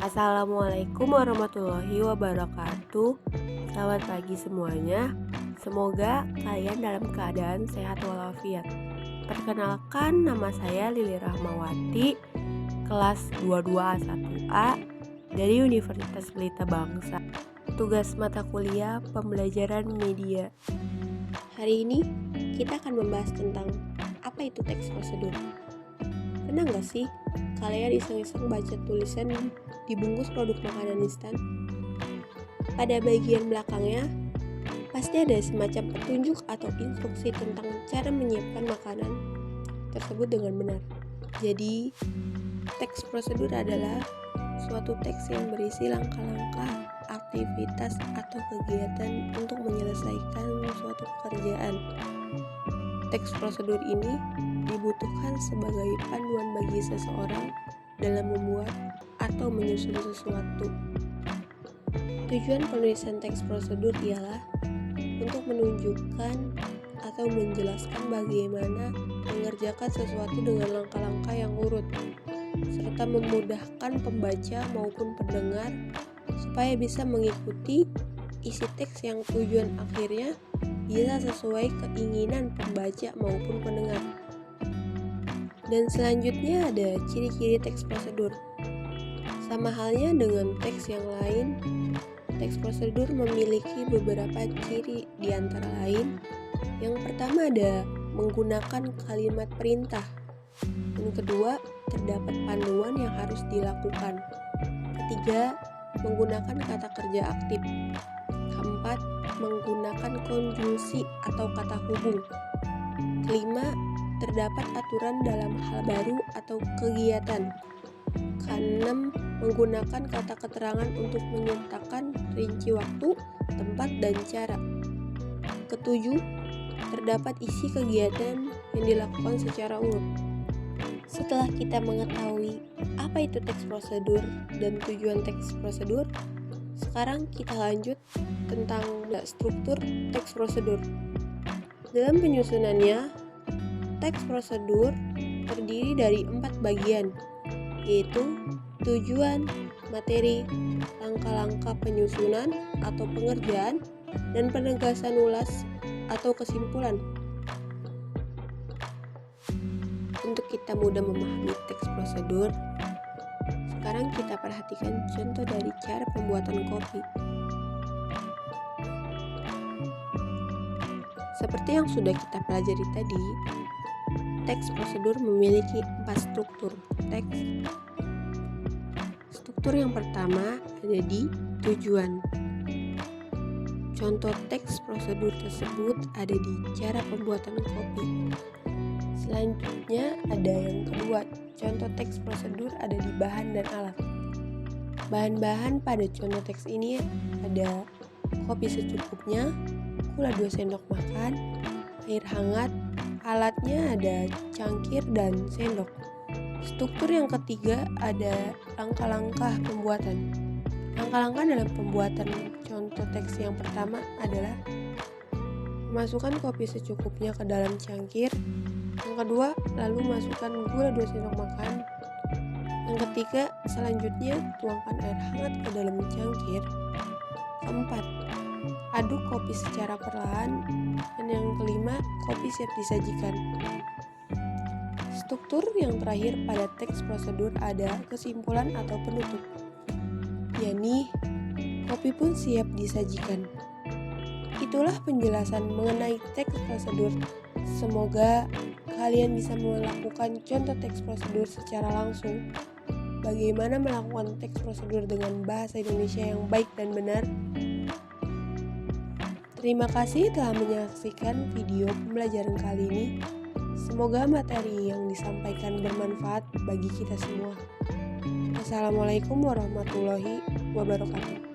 Assalamualaikum warahmatullahi wabarakatuh. Selamat pagi semuanya. Semoga kalian dalam keadaan sehat walafiat. Perkenalkan, nama saya Lili Rahmawati, kelas 22A1A dari Universitas Pelita Bangsa. Tugas mata kuliah pembelajaran media. Hari ini kita akan membahas tentang apa itu teks prosedur. Pernah nggak sih kalian iseng-iseng baca tulisan di bungkus produk makanan instan? Pada bagian belakangnya pasti ada semacam petunjuk atau instruksi tentang cara menyiapkan makanan tersebut dengan benar. Jadi, teks prosedur adalah suatu teks yang berisi langkah-langkah, aktivitas atau kegiatan untuk menyelesaikan suatu pekerjaan. Teks prosedur ini dibutuhkan sebagai panduan bagi seseorang dalam membuat atau menyusun sesuatu. Tujuan penulisan teks prosedur ialah untuk menunjukkan atau menjelaskan bagaimana mengerjakan sesuatu dengan langkah-langkah yang urut, serta memudahkan pembaca maupun pendengar supaya bisa mengikuti isi teks yang tujuan akhirnya bisa sesuai keinginan pembaca maupun pendengar. Dan selanjutnya ada ciri-ciri teks prosedur. Sama halnya dengan teks yang lain, teks prosedur memiliki beberapa ciri, di antara lain. Yang pertama ada menggunakan kalimat perintah. Yang kedua, terdapat panduan yang harus dilakukan. Ketiga, menggunakan kata kerja aktif. Keempat, menggunakan konjungsi atau kata hubung. Kelima, terdapat aturan dalam hal baru atau kegiatan. Keenam, menggunakan kata keterangan untuk menyatakan rinci waktu, tempat, dan cara. Ketujuh, terdapat isi kegiatan yang dilakukan secara urut. Setelah kita mengetahui apa itu teks prosedur dan tujuan teks prosedur, sekarang kita lanjut tentang struktur teks prosedur. Dalam penyusunannya, teks prosedur terdiri dari 4 bagian, yaitu tujuan, materi, langkah-langkah penyusunan atau pengerjaan, dan penegasan ulas atau kesimpulan. Untuk kita mudah memahami teks prosedur, sekarang kita perhatikan contoh dari cara pembuatan kopi. Seperti yang sudah kita pelajari tadi, teks prosedur memiliki 4 struktur teks. Struktur yang pertama ada di tujuan. Contoh teks prosedur tersebut ada di cara pembuatan kopi. Selanjutnya ada yang kedua, contoh teks prosedur ada di bahan dan alat. Bahan-bahan pada contoh teks ini ada kopi secukupnya, gula 2 sendok makan, air hangat, alatnya ada cangkir dan sendok. Struktur yang ketiga ada langkah-langkah pembuatan. Langkah-langkah dalam pembuatan contoh teks yang pertama adalah masukkan kopi secukupnya ke dalam cangkir. Yang kedua, lalu masukkan gula 2 sendok makan. Yang ketiga, selanjutnya tuangkan air hangat ke dalam cangkir. Keempat, aduk kopi secara perlahan. Dan yang kelima, kopi siap disajikan. Struktur yang terakhir pada teks prosedur ada kesimpulan atau penutup, yakni kopi pun siap disajikan. Itulah penjelasan mengenai teks prosedur. Semoga kalian bisa melakukan contoh teks prosedur secara langsung. Bagaimana melakukan teks prosedur dengan bahasa Indonesia yang baik dan benar? Terima kasih telah menyaksikan video pembelajaran kali ini. Semoga materi yang disampaikan bermanfaat bagi kita semua. Wassalamualaikum warahmatullahi wabarakatuh.